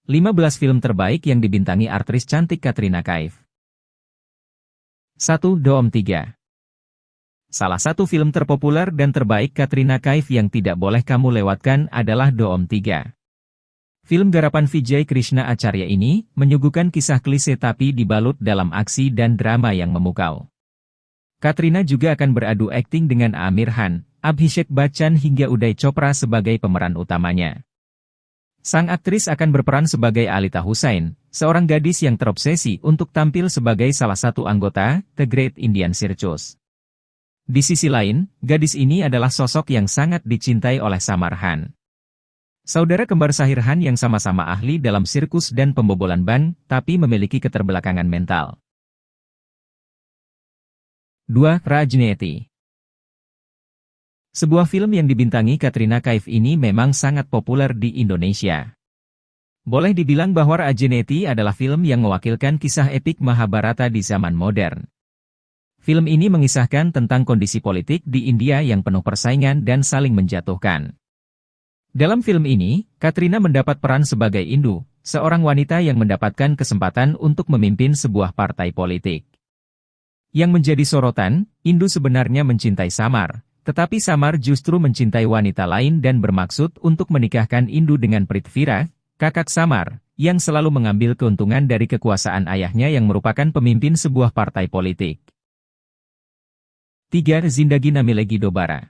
15 film terbaik yang dibintangi aktris cantik Katrina Kaif. 1. Doom 3. Salah satu film terpopuler dan terbaik Katrina Kaif yang tidak boleh kamu lewatkan adalah Doom 3. Film garapan Vijay Krishna Acharya ini menyuguhkan kisah klise tapi dibalut dalam aksi dan drama yang memukau. Katrina juga akan beradu akting dengan Aamir Khan, Abhishek Bachchan hingga Uday Chopra sebagai pemeran utamanya. Sang aktris akan berperan sebagai Alita Hussain, seorang gadis yang terobsesi untuk tampil sebagai salah satu anggota The Great Indian Circus. Di sisi lain, gadis ini adalah sosok yang sangat dicintai oleh Samar Khan. Saudara kembar Sahir Khan yang sama-sama ahli dalam sirkus dan pembobolan ban, tapi memiliki keterbelakangan mental. 2. Rajneeti. Sebuah film yang dibintangi Katrina Kaif ini memang sangat populer di Indonesia. Boleh dibilang bahwa Rajneeti adalah film yang mewakilkan kisah epik Mahabharata di zaman modern. Film ini mengisahkan tentang kondisi politik di India yang penuh persaingan dan saling menjatuhkan. Dalam film ini, Katrina mendapat peran sebagai Indu, seorang wanita yang mendapatkan kesempatan untuk memimpin sebuah partai politik. Yang menjadi sorotan, Indu sebenarnya mencintai Samar. Tetapi Samar justru mencintai wanita lain dan bermaksud untuk menikahkan Indu dengan Prithviraj, kakak Samar, yang selalu mengambil keuntungan dari kekuasaan ayahnya yang merupakan pemimpin sebuah partai politik. 3. Zindagi Na Milegi Dobara.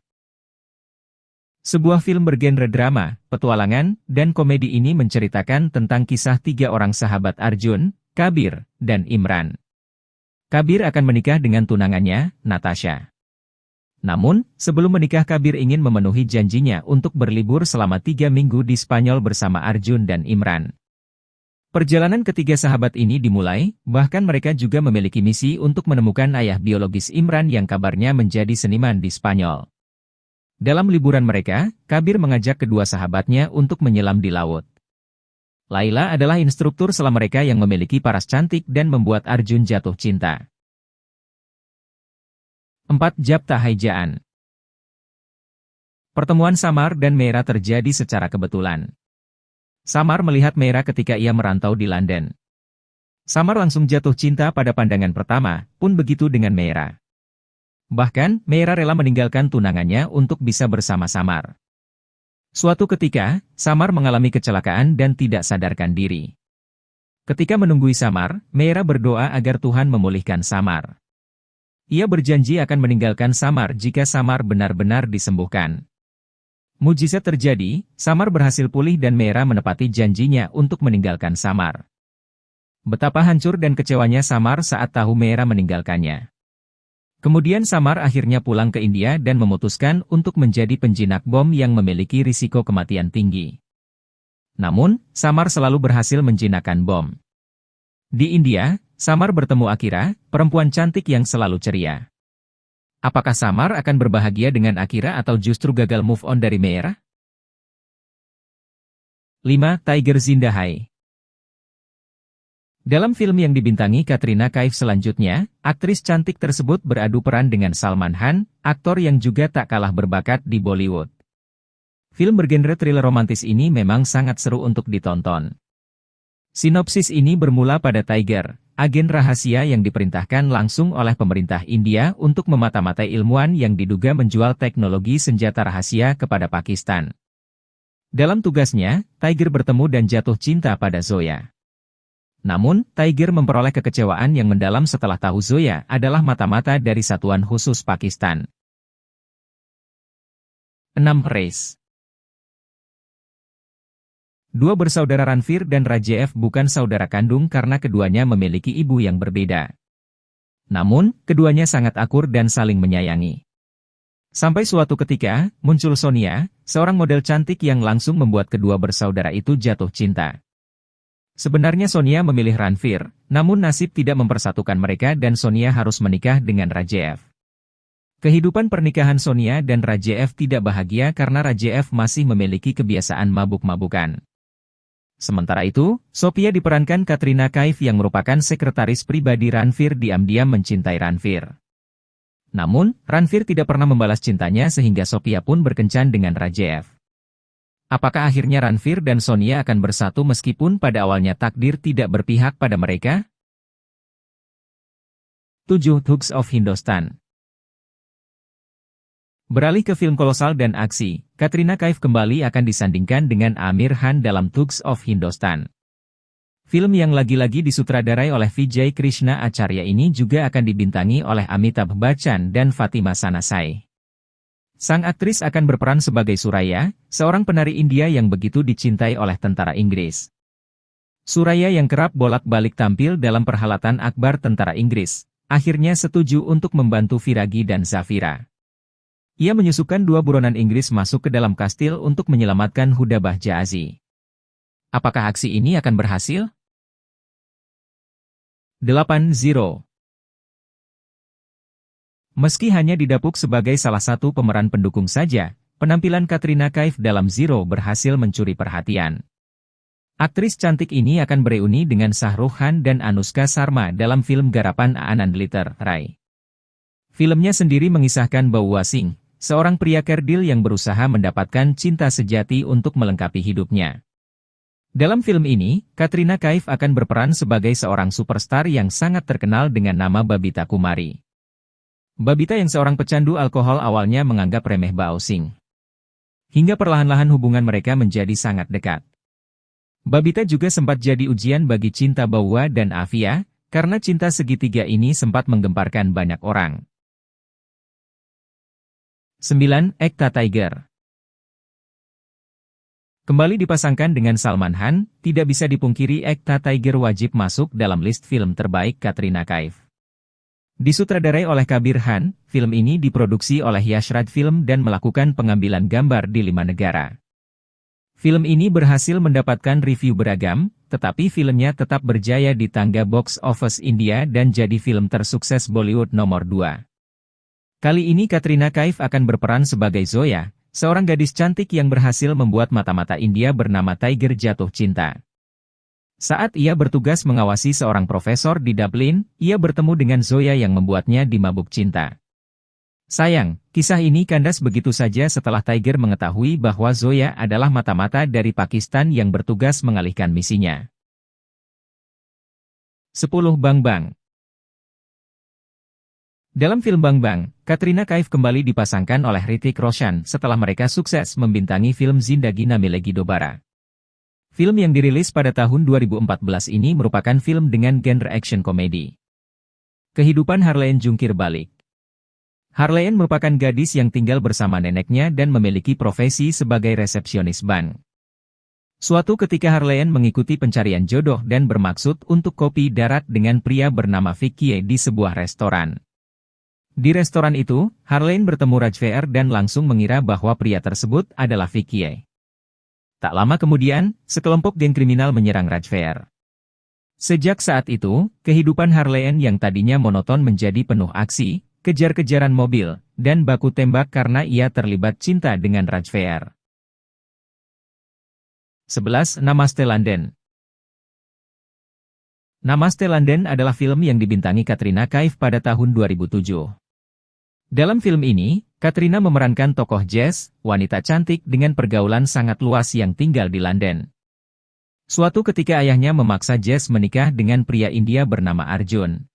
Sebuah film bergenre drama, petualangan, dan komedi ini menceritakan tentang kisah 3 orang sahabat Arjun, Kabir, dan Imran. Kabir akan menikah dengan tunangannya, Natasha. Namun, sebelum menikah Kabir ingin memenuhi janjinya untuk berlibur selama 3 minggu di Spanyol bersama Arjun dan Imran. Perjalanan ketiga sahabat ini dimulai, bahkan mereka juga memiliki misi untuk menemukan ayah biologis Imran yang kabarnya menjadi seniman di Spanyol. Dalam liburan mereka, Kabir mengajak kedua sahabatnya untuk menyelam di laut. Laila adalah instruktur selam mereka yang memiliki paras cantik dan membuat Arjun jatuh cinta. 4. Japta Haijaan. Pertemuan Samar dan Meera terjadi secara kebetulan. Samar melihat Meera ketika ia merantau di London. Samar langsung jatuh cinta pada pandangan pertama, pun begitu dengan Meera. Bahkan, Meera rela meninggalkan tunangannya untuk bisa bersama Samar. Suatu ketika, Samar mengalami kecelakaan dan tidak sadarkan diri. Ketika menunggui Samar, Meera berdoa agar Tuhan memulihkan Samar. Ia berjanji akan meninggalkan Samar jika Samar benar-benar disembuhkan. Mujizat terjadi, Samar berhasil pulih dan Meera menepati janjinya untuk meninggalkan Samar. Betapa hancur dan kecewanya Samar saat tahu Meera meninggalkannya. Kemudian Samar akhirnya pulang ke India dan memutuskan untuk menjadi penjinak bom yang memiliki risiko kematian tinggi. Namun, Samar selalu berhasil menjinakkan bom. Di India, Samar bertemu Akira, perempuan cantik yang selalu ceria. Apakah Samar akan berbahagia dengan Akira atau justru gagal move on dari Meera? 5. Tiger Zinda Hai. Dalam film yang dibintangi Katrina Kaif selanjutnya, aktris cantik tersebut beradu peran dengan Salman Khan, aktor yang juga tak kalah berbakat di Bollywood. Film bergenre thriller romantis ini memang sangat seru untuk ditonton. Sinopsis ini bermula pada Tiger, agen rahasia yang diperintahkan langsung oleh pemerintah India untuk memata-matai ilmuwan yang diduga menjual teknologi senjata rahasia kepada Pakistan. Dalam tugasnya, Tiger bertemu dan jatuh cinta pada Zoya. Namun, Tiger memperoleh kekecewaan yang mendalam setelah tahu Zoya adalah mata-mata dari satuan khusus Pakistan. 6. Race. Dua bersaudara Ranveer dan Rajeev bukan saudara kandung karena keduanya memiliki ibu yang berbeda. Namun, keduanya sangat akur dan saling menyayangi. Sampai suatu ketika, muncul Sonia, seorang model cantik yang langsung membuat kedua bersaudara itu jatuh cinta. Sebenarnya Sonia memilih Ranveer, namun nasib tidak mempersatukan mereka dan Sonia harus menikah dengan Rajeev. Kehidupan pernikahan Sonia dan Rajeev tidak bahagia karena Rajeev masih memiliki kebiasaan mabuk-mabukan. Sementara itu, Sophia diperankan Katrina Kaif yang merupakan sekretaris pribadi Ranveer diam-diam mencintai Ranveer. Namun, Ranveer tidak pernah membalas cintanya sehingga Sophia pun berkencan dengan Rajeev. Apakah akhirnya Ranveer dan Sonia akan bersatu meskipun pada awalnya takdir tidak berpihak pada mereka? 7. Thugs of Hindostan. Beralih ke film kolosal dan aksi, Katrina Kaif kembali akan disandingkan dengan Aamir Khan dalam Thugs of Hindostan. Film yang lagi-lagi disutradarai oleh Vijay Krishna Acharya ini juga akan dibintangi oleh Amitabh Bachchan dan Fatima Sanasai. Sang aktris akan berperan sebagai Suraya, seorang penari India yang begitu dicintai oleh tentara Inggris. Suraya yang kerap bolak-balik tampil dalam perhelatan akbar tentara Inggris, akhirnya setuju untuk membantu Viragi dan Zafira. Ia menyusukan 2 buronan Inggris masuk ke dalam kastil untuk menyelamatkan Huda Bahjaazi. Apakah aksi ini akan berhasil? 8-0. Meski hanya didapuk sebagai salah satu pemeran pendukung saja, penampilan Katrina Kaif dalam Zero berhasil mencuri perhatian. Aktris cantik ini akan bereuni dengan Shah Rukh Khan dan Anushka Sharma dalam film garapan Aanand Liter Rai. Filmnya sendiri mengisahkan Baua Singh, seorang pria kerdil yang berusaha mendapatkan cinta sejati untuk melengkapi hidupnya. Dalam film ini, Katrina Kaif akan berperan sebagai seorang superstar yang sangat terkenal dengan nama Babita Kumari. Babita yang seorang pecandu alkohol awalnya menganggap remeh Bao Singh. Hingga perlahan-lahan hubungan mereka menjadi sangat dekat. Babita juga sempat jadi ujian bagi cinta Baua dan Afia, karena cinta segitiga ini sempat menggemparkan banyak orang. 9. Ekta Tiger. Kembali dipasangkan dengan Salman Khan, tidak bisa dipungkiri Ekta Tiger wajib masuk dalam list film terbaik Katrina Kaif. Disutradarai oleh Kabir Khan, film ini diproduksi oleh Yash Raj Film dan melakukan pengambilan gambar di 5 negara. Film ini berhasil mendapatkan review beragam, tetapi filmnya tetap berjaya di tangga box office India dan jadi film tersukses Bollywood nomor 2. Kali ini Katrina Kaif akan berperan sebagai Zoya, seorang gadis cantik yang berhasil membuat mata-mata India bernama Tiger jatuh cinta. Saat ia bertugas mengawasi seorang profesor di Dublin, ia bertemu dengan Zoya yang membuatnya dimabuk cinta. Sayang, kisah ini kandas begitu saja setelah Tiger mengetahui bahwa Zoya adalah mata-mata dari Pakistan yang bertugas mengalihkan misinya. 10. Bang Bang. Dalam film Bang Bang, Katrina Kaif kembali dipasangkan oleh Hrithik Roshan setelah mereka sukses membintangi film Zindagi Na Milegi Dobara. Film yang dirilis pada tahun 2014 ini merupakan film dengan genre action komedi. Kehidupan Harleen jungkir balik. Harleen merupakan gadis yang tinggal bersama neneknya dan memiliki profesi sebagai resepsionis bank. Suatu ketika Harleen mengikuti pencarian jodoh dan bermaksud untuk kopi darat dengan pria bernama Vicky di sebuah restoran. Di restoran itu, Harleen bertemu Rajveer dan langsung mengira bahwa pria tersebut adalah Vicky. Tak lama kemudian, sekelompok geng kriminal menyerang Rajveer. Sejak saat itu, kehidupan Harleen yang tadinya monoton menjadi penuh aksi, kejar-kejaran mobil, dan baku tembak karena ia terlibat cinta dengan Rajveer. 11. Namaste London. Namaste London adalah film yang dibintangi Katrina Kaif pada tahun 2007. Dalam film ini, Katrina memerankan tokoh Jess, wanita cantik dengan pergaulan sangat luas yang tinggal di London. Suatu ketika ayahnya memaksa Jess menikah dengan pria India bernama Arjun.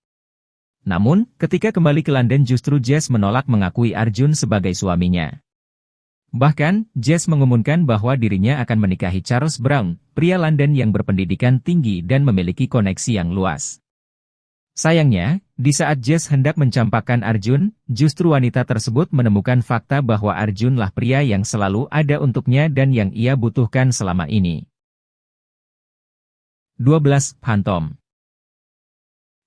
Namun, ketika kembali ke London justru Jess menolak mengakui Arjun sebagai suaminya. Bahkan, Jess mengumumkan bahwa dirinya akan menikahi Charles Brown, pria London yang berpendidikan tinggi dan memiliki koneksi yang luas. Sayangnya, di saat Jess hendak mencampakkan Arjun, justru wanita tersebut menemukan fakta bahwa Arjunlah pria yang selalu ada untuknya dan yang ia butuhkan selama ini. 12. Phantom.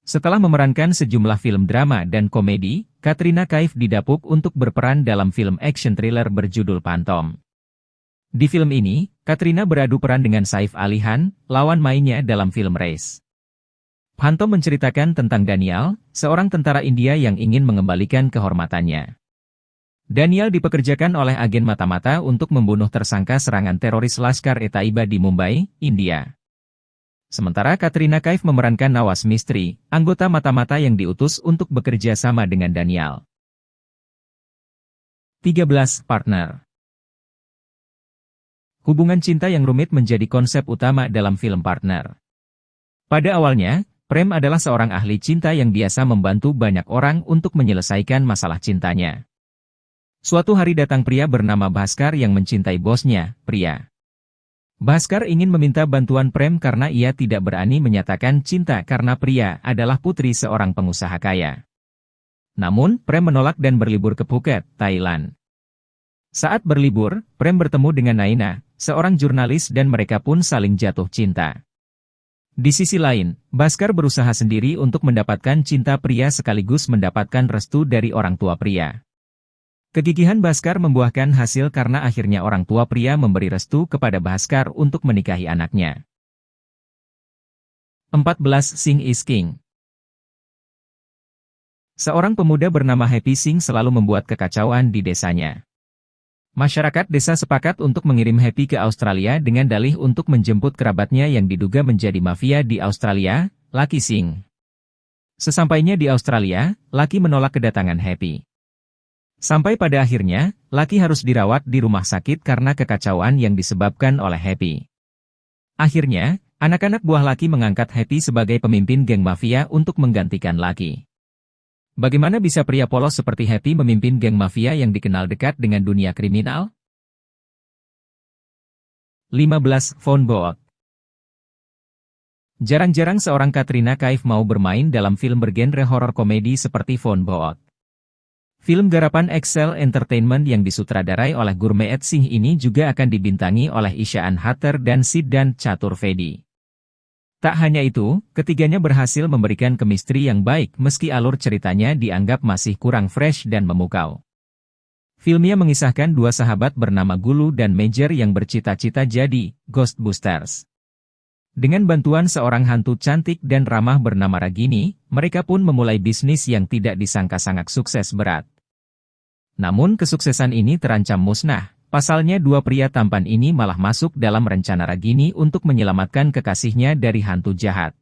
Setelah memerankan sejumlah film drama dan komedi, Katrina Kaif didapuk untuk berperan dalam film action thriller berjudul Phantom. Di film ini, Katrina beradu peran dengan Saif Ali Khan, lawan mainnya dalam film Race. Phantom menceritakan tentang Daniel, seorang tentara India yang ingin mengembalikan kehormatannya. Daniel dipekerjakan oleh agen mata-mata untuk membunuh tersangka serangan teroris Lashkar-e-Taiba di Mumbai, India. Sementara Katrina Kaif memerankan Nawaz Mistry, anggota mata-mata yang diutus untuk bekerja sama dengan Daniel. 13. Partner. Hubungan cinta yang rumit menjadi konsep utama dalam film Partner. Pada awalnya, Prem adalah seorang ahli cinta yang biasa membantu banyak orang untuk menyelesaikan masalah cintanya. Suatu hari datang pria bernama Bhaskar yang mencintai bosnya, Priya. Bhaskar ingin meminta bantuan Prem karena ia tidak berani menyatakan cinta karena Priya adalah putri seorang pengusaha kaya. Namun, Prem menolak dan berlibur ke Phuket, Thailand. Saat berlibur, Prem bertemu dengan Naina, seorang jurnalis dan mereka pun saling jatuh cinta. Di sisi lain, Bhaskar berusaha sendiri untuk mendapatkan cinta Priya sekaligus mendapatkan restu dari orang tua Priya. Kegigihan Bhaskar membuahkan hasil karena akhirnya orang tua Priya memberi restu kepada Bhaskar untuk menikahi anaknya. 14 Singh is King. Seorang pemuda bernama Happy Singh selalu membuat kekacauan di desanya. Masyarakat desa sepakat untuk mengirim Happy ke Australia dengan dalih untuk menjemput kerabatnya yang diduga menjadi mafia di Australia, Lucky Singh. Sesampainya di Australia, Lucky menolak kedatangan Happy. Sampai pada akhirnya, Lucky harus dirawat di rumah sakit karena kekacauan yang disebabkan oleh Happy. Akhirnya, anak-anak buah Lucky mengangkat Happy sebagai pemimpin geng mafia untuk menggantikan Lucky. Bagaimana bisa pria polos seperti Happy memimpin geng mafia yang dikenal dekat dengan dunia kriminal? 15 Phone Booth. Jarang-jarang seorang Katrina Kaif mau bermain dalam film bergenre horor komedi seperti Phone Booth. Film garapan Excel Entertainment yang disutradarai oleh Gurmeet Singh ini juga akan dibintangi oleh Ishaan Hatter dan Siddhant Chaturvedi. Tak hanya itu, ketiganya berhasil memberikan kemistri yang baik meski alur ceritanya dianggap masih kurang fresh dan memukau. Filmnya mengisahkan dua sahabat bernama Gulu dan Major yang bercita-cita jadi Ghostbusters. Dengan bantuan seorang hantu cantik dan ramah bernama Ragini, mereka pun memulai bisnis yang tidak disangka sangat sukses berat. Namun kesuksesan ini terancam musnah. Pasalnya dua pria tampan ini malah masuk dalam rencana Ragini untuk menyelamatkan kekasihnya dari hantu jahat.